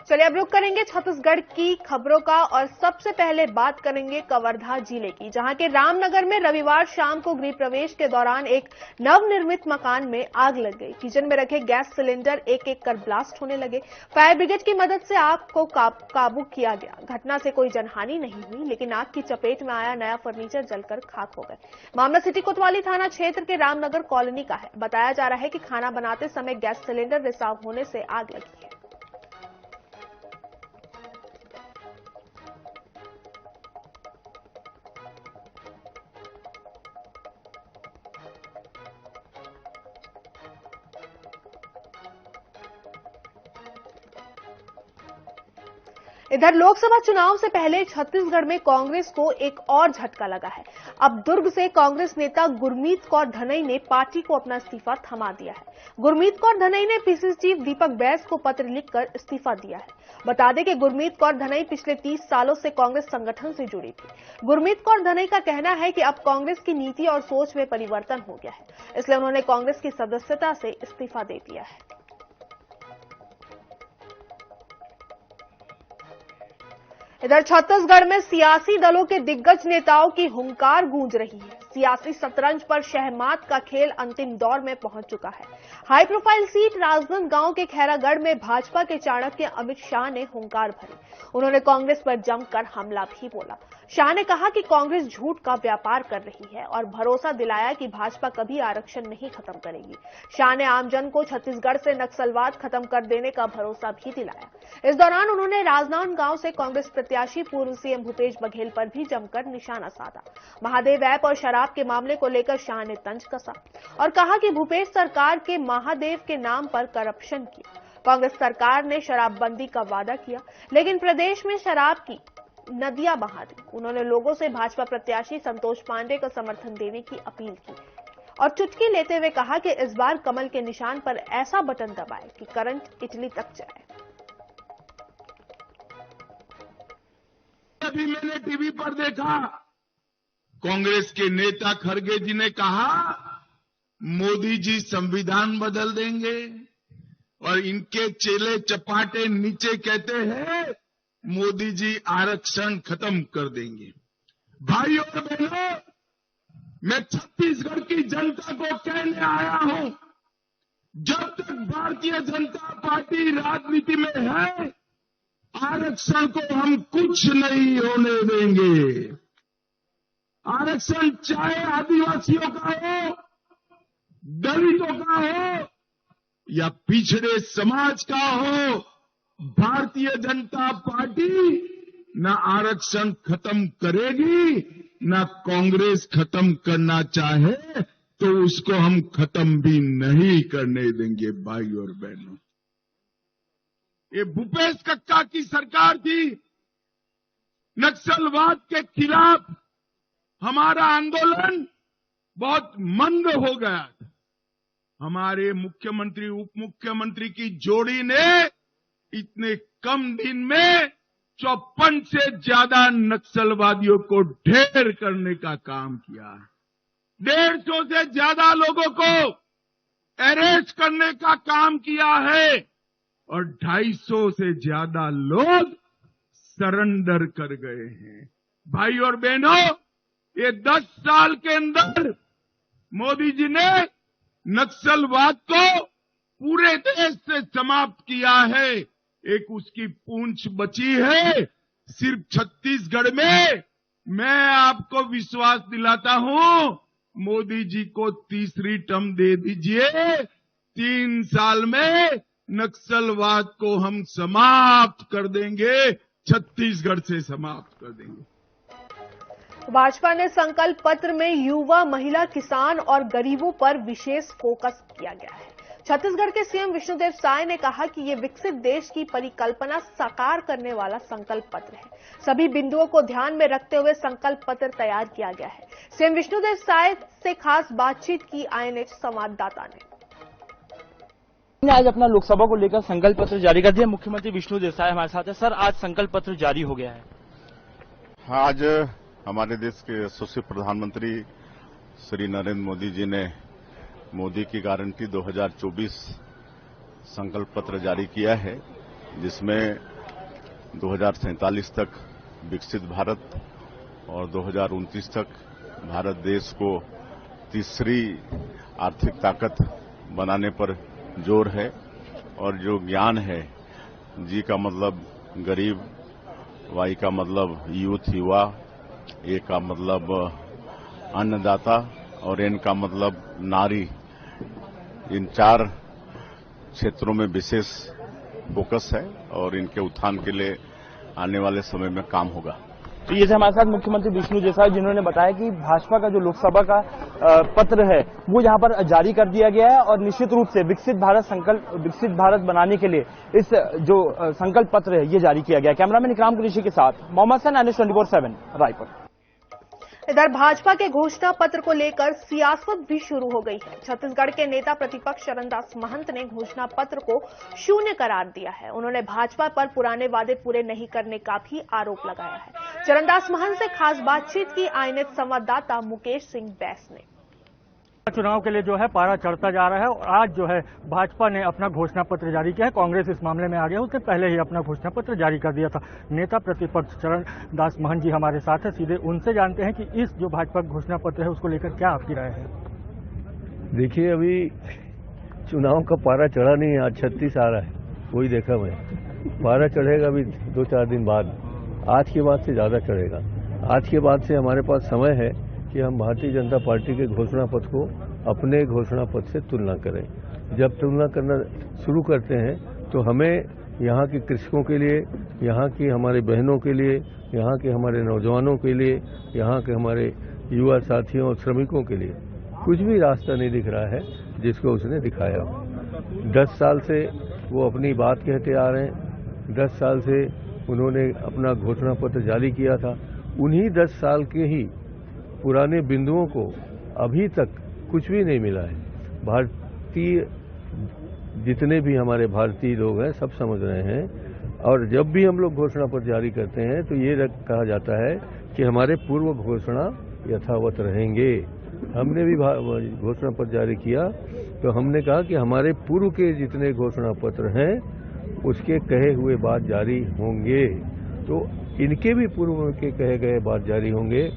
चलिए अब रुक करेंगे छत्तीसगढ़ की खबरों का और सबसे पहले बात करेंगे कवर्धा जिले की, जहां के रामनगर में रविवार शाम को गृह प्रवेश के दौरान एक नवनिर्मित मकान में आग लग गई। किचन में रखे गैस सिलेंडर एक एक कर ब्लास्ट होने लगे। फायर ब्रिगेड की मदद से आग को काबू किया गया। घटना से कोई जनहानि नहीं हुई, लेकिन आग की चपेट में आया नया फर्नीचर जलकर खाक हो गए। मामला सिटी कोतवाली थाना क्षेत्र के रामनगर कॉलोनी का है। बताया जा रहा है कि खाना बनाते समय गैस सिलेंडर रिसाव होने से आग लगी है। इधर लोकसभा चुनाव से पहले छत्तीसगढ़ में कांग्रेस को एक और झटका लगा है। अब दुर्ग से कांग्रेस नेता गुरमीत कौर धनई ने पार्टी को अपना इस्तीफा थमा दिया है। गुरमीत कौर धनई ने पीसीसी चीफ दीपक बैस को पत्र लिखकर इस्तीफा दिया है। बता दें कि गुरमीत कौर धनई पिछले 30 सालों से कांग्रेस संगठन से जुड़ी थी। गुरमीत कौर धनई का कहना है कि अब कांग्रेस की नीति और सोच में परिवर्तन हो गया है, इसलिए उन्होंने कांग्रेस की सदस्यता से इस्तीफा दे दिया है। इधर छत्तीसगढ़ में सियासी दलों के दिग्गज नेताओं की हुंकार गूंज रही है। सियासी शतरंज पर शहमात का खेल अंतिम दौर में पहुंच चुका है। हाई प्रोफाइल सीट राजनांदगांव के खैरागढ़ में भाजपा के चाणक्य अमित शाह ने हुंकार भरी। उन्होंने कांग्रेस पर जमकर हमला भी बोला। शाह ने कहा कि कांग्रेस झूठ का व्यापार कर रही है और भरोसा दिलाया कि भाजपा कभी आरक्षण नहीं खत्म करेगी। शाह ने आमजन को छत्तीसगढ़ से नक्सलवाद खत्म कर देने का भरोसा भी दिलाया। इस दौरान उन्होंने राजनांदगांव से कांग्रेस प्रत्याशी पूर्व सीएम भूपेश बघेल पर भी जमकर निशाना साधा। महादेव ऐप और शराब के मामले को लेकर शाह ने तंज कसा और कहा कि भूपेश सरकार के महादेव के नाम पर करप्शन किया। कांग्रेस सरकार ने शराबबंदी का वादा किया, लेकिन प्रदेश में शराब की नदियां बहा दी। उन्होंने लोगों से भाजपा प्रत्याशी संतोष पांडे को समर्थन देने की अपील की और चुटकी लेते हुए कहा कि इस बार कमल के निशान पर ऐसा बटन दबाए कि करंट इटली तक जाए। अभी मैंने टीवी पर देखा, कांग्रेस के नेता खड़गे जी ने कहा मोदी जी संविधान बदल देंगे और इनके चेले चपाटे नीचे कहते हैं मोदी जी आरक्षण खत्म कर देंगे। भाइयों और बहनों, मैं छत्तीसगढ़ की जनता को कहने आया हूं, जब तक भारतीय जनता पार्टी राजनीति में है, आरक्षण को हम कुछ नहीं होने देंगे। आरक्षण चाहे आदिवासियों का हो, दलितों का हो या पिछड़े समाज का हो, भारतीय जनता पार्टी न आरक्षण खत्म करेगी, न कांग्रेस खत्म करना चाहे तो उसको हम खत्म भी नहीं करने देंगे। भाई और बहनों, ये भूपेश कक्का की सरकार थी। नक्सलवाद के खिलाफ हमारा आंदोलन बहुत मंद हो गया था। हमारे मुख्यमंत्री उप मुख्यमंत्री की जोड़ी ने इतने कम दिन में 54 से ज्यादा नक्सलवादियों को ढेर करने का काम किया। 150 से ज्यादा लोगों को अरेस्ट करने का काम किया है और 250 से ज्यादा लोग सरेंडर कर गए हैं। भाई और बहनों, ये 10 साल के अंदर मोदी जी ने नक्सलवाद को पूरे देश से समाप्त किया है। एक उसकी पूंछ बची है सिर्फ छत्तीसगढ़ में। मैं आपको विश्वास दिलाता हूं, मोदी जी को तीसरी टर्म दे दीजिए, 3 साल में नक्सलवाद को हम समाप्त कर देंगे, छत्तीसगढ़ से समाप्त कर देंगे। भाजपा ने संकल्प पत्र में युवा, महिला, किसान और गरीबों पर विशेष फोकस किया गया है। छत्तीसगढ़ के सीएम विष्णुदेव साय ने कहा कि ये विकसित देश की परिकल्पना साकार करने वाला संकल्प पत्र है। सभी बिंदुओं को ध्यान में रखते हुए संकल्प पत्र तैयार किया गया है। सीएम विष्णुदेव साय से खास बातचीत की आईएनएच संवाददाता ने। आज अपना लोकसभा को लेकर संकल्प पत्र जारी कर दिया। मुख्यमंत्री विष्णुदेव साय हमारे साथ है। सर, आज संकल्प पत्र जारी हो गया है। आज हमारे देश के यशस्वी प्रधानमंत्री श्री नरेंद्र मोदी जी ने मोदी की गारंटी 2024 संकल्प पत्र जारी किया है, जिसमें 2047 तक विकसित भारत और 2029 तक भारत देश को तीसरी आर्थिक ताकत बनाने पर जोर है। और जो ज्ञान है, जी का मतलब गरीब, वाई का मतलब यूथ युवा, ए का मतलब अन्नदाता और एन का मतलब नारी, इन 4 क्षेत्रों में विशेष फोकस है और इनके उत्थान के लिए आने वाले समय में काम होगा। तो ये थे हमारे साथ मुख्यमंत्री विष्णु देसाई, जिन्होंने बताया कि भाजपा का जो लोकसभा का पत्र है वो यहाँ पर जारी कर दिया गया है और निश्चित रूप से विकसित भारत बनाने के लिए इस जो संकल्प पत्र है ये जारी किया गया। कैमरामैन इकराम कुरैशी के साथ मोहम्मद हसन, NS 24/7 रायपुर। इधर भाजपा के घोषणा पत्र को लेकर सियासत भी शुरू हो गई है। छत्तीसगढ़ के नेता प्रतिपक्ष चरणदास महंत ने घोषणा पत्र को शून्य करार दिया है। उन्होंने भाजपा पर पुराने वादे पूरे नहीं करने का भी आरोप लगाया है। चरणदास महंत से खास बातचीत की आईनेट संवाददाता मुकेश सिंह बैस ने। चुनाव के लिए जो है पारा चढ़ता जा रहा है और आज जो है भाजपा ने अपना घोषणा पत्र जारी किया है। कांग्रेस इस मामले में आ गया, उससे पहले ही अपना घोषणा पत्र जारी कर दिया था। नेता प्रतिपक्ष चरणदास महंत जी हमारे साथ है, सीधे उनसे जानते हैं कि इस जो भाजपा घोषणा पत्र है उसको लेकर क्या आपकी राय है। देखिए, अभी चुनाव का पारा चढ़ा नहीं है, आज 36 आ रहा है, वही देखा मैं। पारा चढ़ेगा अभी 2-4 दिन बाद, आज के बाद से ज्यादा चढ़ेगा। आज के बाद से हमारे पास समय है कि हम भारतीय जनता पार्टी के घोषणा पत्र को अपने घोषणा पत्र से तुलना करें। जब तुलना करना शुरू करते हैं तो हमें यहाँ के कृषकों के लिए, यहाँ की हमारे बहनों के लिए, यहाँ के हमारे नौजवानों के लिए, यहाँ के हमारे युवा साथियों और श्रमिकों के लिए कुछ भी रास्ता नहीं दिख रहा है जिसको उसने दिखाया। 10 साल से वो अपनी बात कहते आ रहे हैं। 10 साल से उन्होंने अपना घोषणा पत्र जारी किया था। उन्हीं 10 साल के ही पुराने बिंदुओं को अभी तक कुछ भी नहीं मिला है। भारतीय जितने भी हमारे भारतीय लोग हैं सब समझ रहे हैं। और जब भी हम लोग घोषणा पत्र जारी करते हैं तो ये कहा जाता है कि हमारे पूर्व घोषणा यथावत रहेंगे। हमने भी घोषणा पत्र जारी किया तो हमने कहा कि हमारे पूर्व के जितने घोषणा पत्र हैं उसके कहे हुए बात जारी होंगे, तो इनके भी पूर्व के कहे गए बात जारी होंगे।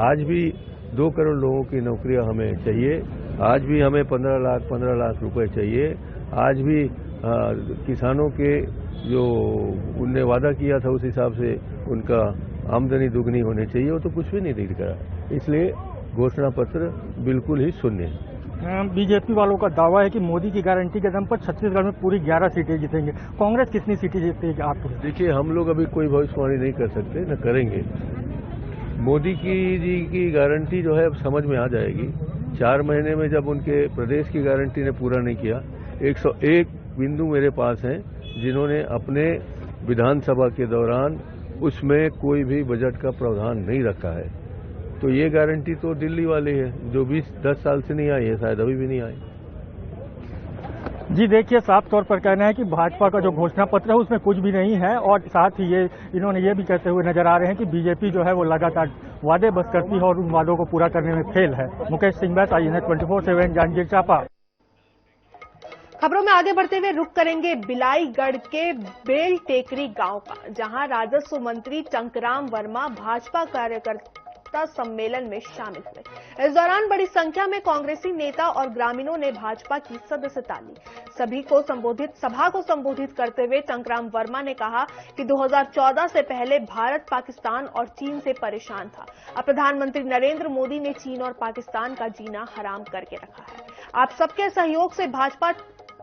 आज भी 2 करोड़ लोगों की नौकरियां हमें चाहिए, आज भी हमें 15 लाख रुपए चाहिए, आज भी किसानों के जो उनने वादा किया था उस हिसाब से उनका आमदनी दुगनी होनी चाहिए, वो तो कुछ भी नहीं दिख रहा। इसलिए घोषणा पत्र बिल्कुल ही शून्य है। बीजेपी वालों का दावा है कि मोदी की गारंटी के दम पर छत्तीसगढ़ में पूरी 11 सीटें जीतेंगे। कांग्रेस कितनी सीटें जीतेगी आपको? देखिए, हम लोग अभी कोई भविष्यवाणी नहीं कर सकते, न करेंगे। मोदी जी की गारंटी जो है अब समझ में आ जाएगी। 4 महीने में जब उनके प्रदेश की गारंटी ने पूरा नहीं किया, 101 बिंदु मेरे पास हैं जिन्होंने अपने विधानसभा के दौरान उसमें कोई भी बजट का प्रावधान नहीं रखा है। तो ये गारंटी तो दिल्ली वाली है जो 10 साल से नहीं आई है, शायद अभी भी नहीं आई। जी देखिए, साफ तौर पर कहना है कि भाजपा का जो घोषणा पत्र है उसमें कुछ भी नहीं है और साथ ही इन्होंने ये भी कहते हुए नजर आ रहे हैं कि बीजेपी जो है वो लगातार वादे बस करती है और उन वादों को पूरा करने में फेल है। मुकेश सिंह बैस, INET 24/7 जांजगीर चांपा। खबरों में आगे बढ़ते हुए रुक करेंगे बिलाईगढ़ के बेल टेकरी गांव का, जहां राजस्व मंत्री टंकराम वर्मा भाजपा कार्यकर्ता सम्मेलन में शामिल हुए। इस दौरान बड़ी संख्या में कांग्रेसी नेता और ग्रामीणों ने भाजपा की सदस्यता ली। सभा को संबोधित करते हुए टंकराम वर्मा ने कहा कि 2014 से पहले भारत पाकिस्तान और चीन से परेशान था। अब प्रधानमंत्री नरेंद्र मोदी ने चीन और पाकिस्तान का जीना हराम करके रखा है। आप सबके सहयोग से भाजपा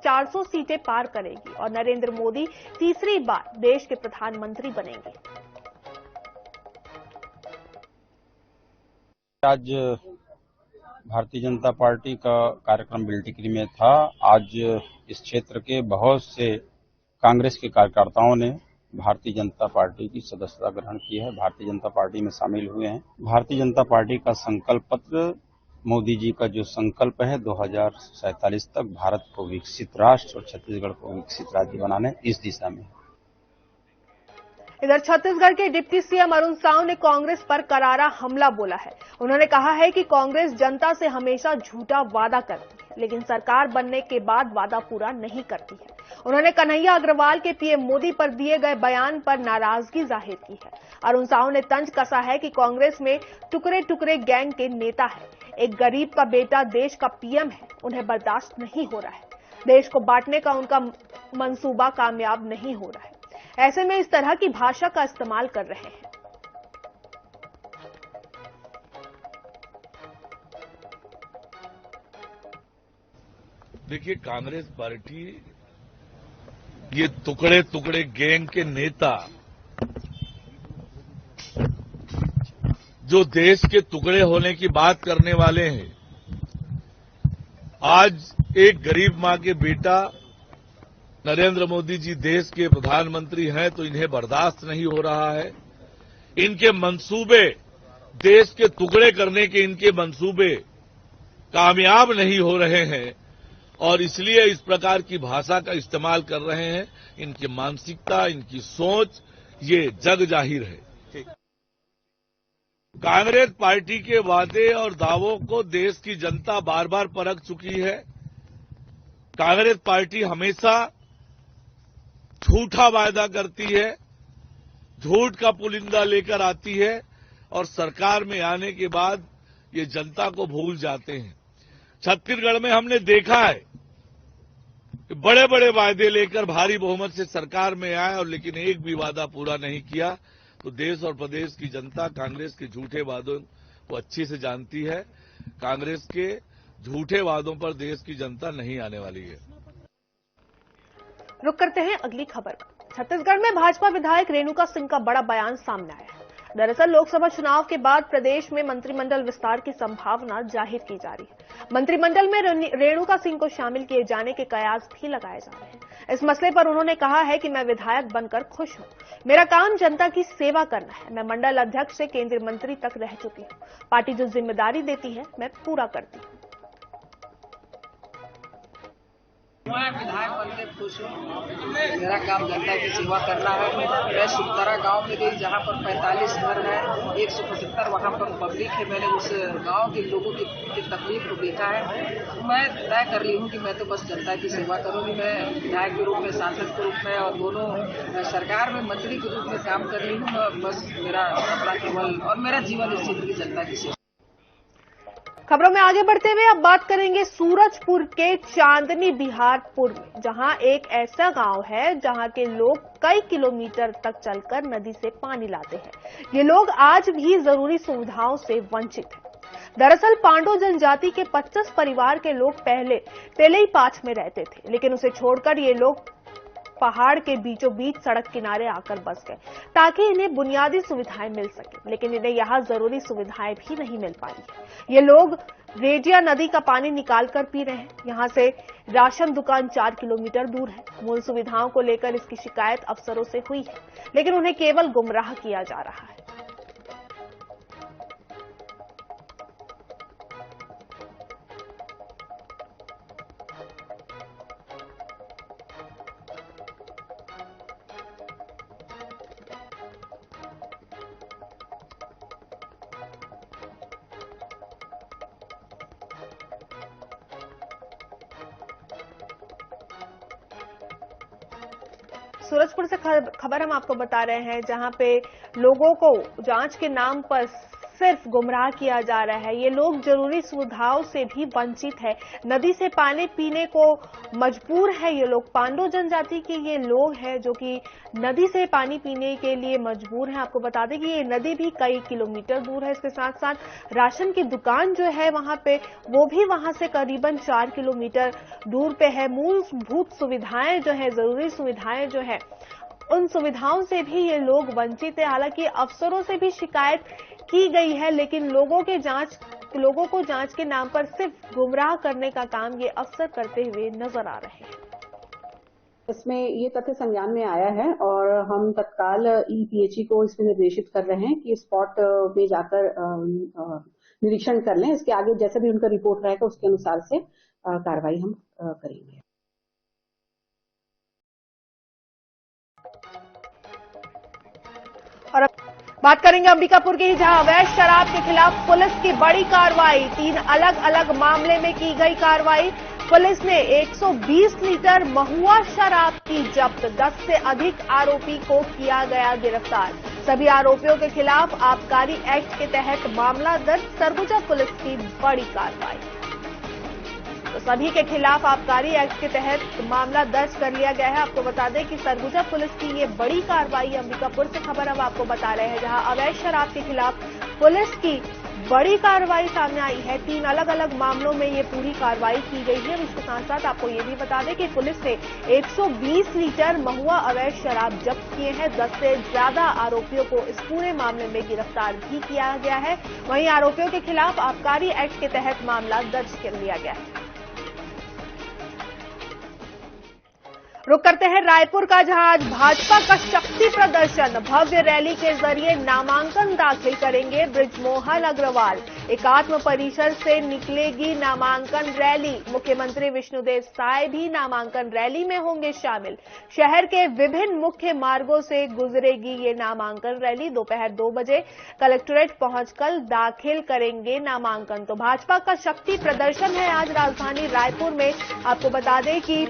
400 सीटें पार करेगी और नरेंद्र मोदी तीसरी बार देश के प्रधानमंत्री बनेंगे। आज भारतीय जनता पार्टी का कार्यक्रम बेलटिकरी में था। आज इस क्षेत्र के बहुत से कांग्रेस के कार्यकर्ताओं ने भारतीय जनता पार्टी की सदस्यता ग्रहण की है, भारतीय जनता पार्टी में शामिल हुए हैं। भारतीय जनता पार्टी का संकल्प पत्र, मोदी जी का जो संकल्प है 2047 तक भारत को विकसित राष्ट्र और छत्तीसगढ़ को विकसित राज्य बनाने, इस दिशा में। इधर छत्तीसगढ़ के डिप्टी सीएम अरुण साव ने कांग्रेस पर करारा हमला बोला है। उन्होंने कहा है कि कांग्रेस जनता से हमेशा झूठा वादा करती है, लेकिन सरकार बनने के बाद वादा पूरा नहीं करती है। उन्होंने कन्हैया अग्रवाल के पीएम मोदी पर दिए गए बयान पर नाराजगी जाहिर की है। अरुण साव ने तंज कसा है कि कांग्रेस में टुकड़े टुकड़े गैंग के नेता है। एक गरीब का बेटा देश का पीएम है, उन्हें बर्दाश्त नहीं हो रहा है। देश को बांटने का उनका मंसूबा कामयाब नहीं हो रहा है। ऐसे में इस तरह की भाषा का इस्तेमाल कर रहे हैं। देखिए, कांग्रेस पार्टी ये टुकड़े टुकड़े गैंग के नेता जो देश के टुकड़े होने की बात करने वाले हैं, आज एक गरीब मां के बेटा नरेंद्र मोदी जी देश के प्रधानमंत्री हैं तो इन्हें बर्दाश्त नहीं हो रहा है। इनके मंसूबे, देश के टुकड़े करने के इनके मंसूबे कामयाब नहीं हो रहे हैं और इसलिए इस प्रकार की भाषा का इस्तेमाल कर रहे हैं। इनकी मानसिकता, इनकी सोच ये जग जाहिर है। कांग्रेस पार्टी के वादे और दावों को देश की जनता बार बार परख चुकी है। कांग्रेस पार्टी हमेशा झूठा वायदा करती है, झूठ का पुलिंदा लेकर आती है और सरकार में आने के बाद ये जनता को भूल जाते हैं। छत्तीसगढ़ में हमने देखा है कि बड़े बड़े वायदे लेकर भारी बहुमत से सरकार में आए और लेकिन एक भी वादा पूरा नहीं किया। तो देश और प्रदेश की जनता कांग्रेस के झूठे वादों को अच्छी से जानती है। कांग्रेस के झूठे वादों पर देश की जनता नहीं आने वाली है। रुक करते हैं अगली खबर पर। छत्तीसगढ़ में भाजपा विधायक रेणुका सिंह का बड़ा बयान सामने आया है। दरअसल लोकसभा चुनाव के बाद प्रदेश में मंत्रिमंडल विस्तार की संभावना जाहिर की जा रही है। मंत्रिमंडल में रेणुका सिंह को शामिल किए जाने के कयास भी लगाए जा रहे हैं। इस मसले पर उन्होंने कहा है कि मैं विधायक बनकर खुश हूं। मेरा काम जनता की सेवा करना है। मैं मंडल अध्यक्ष से केंद्रीय मंत्री तक रह चुकी हूं। पार्टी जो जिम्मेदारी देती है मैं पूरा करती हूं। मैं विधायक बन के खुश हूँ। मेरा काम जनता की सेवा करना है। मैं सुखतरा गांव में गई जहाँ पर 45 घर है, 175 वहाँ पर पब्लिक है। मैंने उस गांव के लोगों की तकलीफ को देखा है। मैं तय कर ली हूँ कि मैं तो बस जनता की सेवा करूँगी। मैं विधायक के रूप में, सांसद के रूप में और दोनों सरकार में मंत्री के रूप में काम कर रही हूँ। बस मेरा अपना केवल और मेरा जीवन इस क्षेत्र की जनता की सेवा। खबरों में आगे बढ़ते हुए अब बात करेंगे सूरजपुर के चांदनी बिहारपुर में, जहां एक ऐसा गांव है जहां के लोग कई किलोमीटर तक चलकर नदी से पानी लाते हैं। ये लोग आज भी जरूरी सुविधाओं से वंचित हैं। दरअसल पांडो जनजाति के 25 परिवार के लोग पहले ही पाछ में रहते थे, लेकिन उसे छोड़कर ये लोग पहाड़ के बीचों बीच सड़क किनारे आकर बस गए ताकि इन्हें बुनियादी सुविधाएं मिल सके, लेकिन इन्हें यहां जरूरी सुविधाएं भी नहीं मिल पाई है। ये लोग रेजिया नदी का पानी निकालकर पी रहे हैं। यहां से राशन दुकान 4 किलोमीटर दूर है। मूल सुविधाओं को लेकर इसकी शिकायत अफसरों से हुई है, लेकिन उन्हें केवल गुमराह किया जा रहा है। सूरजपुर से खबर हम आपको बता रहे हैं, जहां पे लोगों को जांच के नाम पर सिर्फ गुमराह किया जा रहा है। ये लोग जरूरी सुविधाओं से भी वंचित है। नदी से पानी पीने को मजबूर है ये लोग। पांडो जनजाति के ये लोग हैं जो कि नदी से पानी पीने के लिए मजबूर हैं। आपको बता दें कि ये नदी भी कई किलोमीटर दूर है। इसके साथ साथ राशन की दुकान जो है वहां पे, वो भी वहां से करीबन 4 किलोमीटर दूर पे है। मूलभूत सुविधाएं जो है, जरूरी सुविधाएं जो है, उन सुविधाओं से भी ये लोग वंचित है। हालांकि अफसरों से भी शिकायत की गई है, लेकिन लोगों को जांच के नाम पर सिर्फ गुमराह करने का काम ये अफसर करते हुए नजर आ रहे हैं। इसमें ये तथ्य संज्ञान में आया है और हम तत्काल ईपीएचई को इसमें निर्देशित कर रहे हैं कि स्पॉट पे जाकर निरीक्षण कर लें। इसके आगे जैसे भी उनका रिपोर्ट रहेगा उसके अनुसार से कार्रवाई हम करेंगे। बात करेंगे अंबिकापुर की, जहां अवैध शराब के खिलाफ पुलिस की बड़ी कार्रवाई। 3 अलग अलग मामले में की गई कार्रवाई। पुलिस ने 120 लीटर महुआ शराब की जब्त। 10 से अधिक आरोपी को किया गया गिरफ्तार। सभी आरोपियों के खिलाफ आबकारी एक्ट के तहत मामला दर्ज। सरगुजा पुलिस की बड़ी कार्रवाई। तो सभी के खिलाफ आबकारी एक्ट के तहत मामला दर्ज कर लिया गया है। आपको बता दें कि सरगुजा पुलिस की ये बड़ी कार्रवाई। अंबिकापुर से खबर हम आपको बता रहे हैं, जहां अवैध शराब के खिलाफ पुलिस की बड़ी कार्रवाई सामने आई है। 3 अलग अलग मामलों में ये पूरी कार्रवाई की गई है। इसके साथ साथ आपको ये भी बता दें कि पुलिस ने 120 लीटर महुआ अवैध शराब जब्त किए हैं। 10 से ज्यादा आरोपियों को इस पूरे मामले में गिरफ्तार भी किया गया है। वहीं आरोपियों के खिलाफ आबकारी एक्ट के तहत मामला दर्ज कर लिया गया है। रुक करते हैं रायपुर का, जहां आज भाजपा का शक्ति प्रदर्शन। भव्य रैली के जरिए नामांकन दाखिल करेंगे बृजमोहन अग्रवाल। एकात्म परिसर से निकलेगी नामांकन रैली। मुख्यमंत्री विष्णुदेव साय भी नामांकन रैली में होंगे शामिल। शहर के विभिन्न मुख्य मार्गों से गुजरेगी ये नामांकन रैली। दोपहर 2 बजे कलेक्ट्रेट पहुंचकर दाखिल करेंगे नामांकन। तो भाजपा का शक्ति प्रदर्शन है आज राजधानी रायपुर में। आपको बता दें कि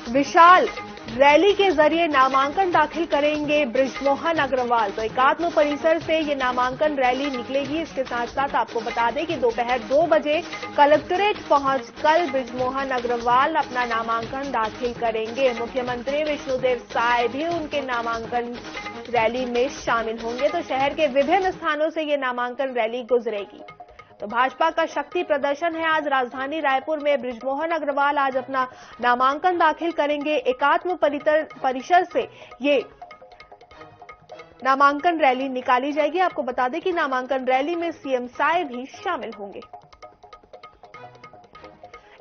विशाल रैली के जरिए नामांकन दाखिल करेंगे बृजमोहन अग्रवाल। तो एकात्म परिसर से ये नामांकन रैली निकलेगी। इसके साथ साथ आपको बता दें कि दोपहर 2 बजे कलेक्ट्रेट पहुंचकर बृजमोहन अग्रवाल अपना नामांकन दाखिल करेंगे। मुख्यमंत्री विष्णुदेव साय भी उनके नामांकन रैली में शामिल होंगे। तो शहर के विभिन्न स्थानों से ये नामांकन रैली गुजरेगी। तो भाजपा का शक्ति प्रदर्शन है आज राजधानी रायपुर में। बृजमोहन अग्रवाल आज अपना नामांकन दाखिल करेंगे। एकात्म परिसर से ये नामांकन रैली निकाली जाएगी। आपको बता दें कि नामांकन रैली में सीएम साय भी शामिल होंगे।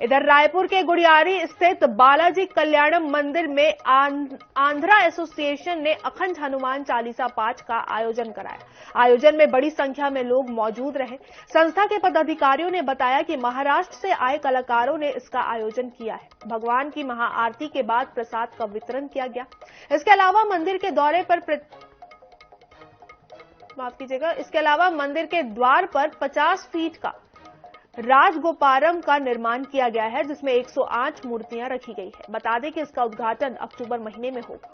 इधर रायपुर के गुड़ियारी स्थित बालाजी कल्याणम मंदिर में आंध्रा एसोसिएशन ने अखंड हनुमान चालीसा पाठ का आयोजन कराया। आयोजन में बड़ी संख्या में लोग मौजूद रहे। संस्था के पदाधिकारियों ने बताया कि महाराष्ट्र से आए कलाकारों ने इसका आयोजन किया है। भगवान की महाआरती के बाद प्रसाद का वितरण किया गया। इसके अलावा मंदिर के दौरे पर इसके अलावा मंदिर के द्वार पर 50 फीट का राजगोपारम का निर्माण किया गया है, जिसमें 108 मूर्तियां रखी गई है। बता दें कि इसका उद्घाटन अक्टूबर महीने में होगा।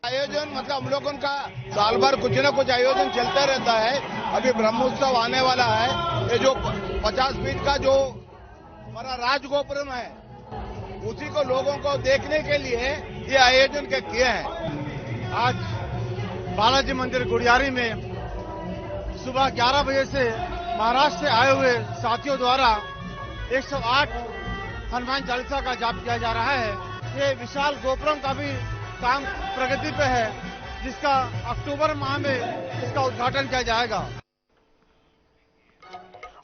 आयोजन मतलब हम लोगों का साल भर कुछ न कुछ आयोजन चलता रहता है। अभी ब्रह्मोत्सव आने वाला है। ये जो 50 फीट का जो हमारा राजगोपुरम है, उसी को लोगों को देखने के लिए ये आयोजन किए हैं। आज बालाजी मंदिर गुड़ियारी में सुबह 11 बजे से महाराष्ट्र से आए हुए साथियों द्वारा 108 हनुमान चालीसा का जाप किया जा रहा है। ये विशाल गोपुरम का भी काम प्रगति पे है, जिसका अक्टूबर माह में इसका उद्घाटन किया जाएगा।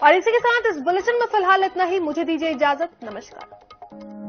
और इसी के साथ इस बुलेटिन में फिलहाल इतना ही। मुझे दीजिए इजाजत। नमस्कार।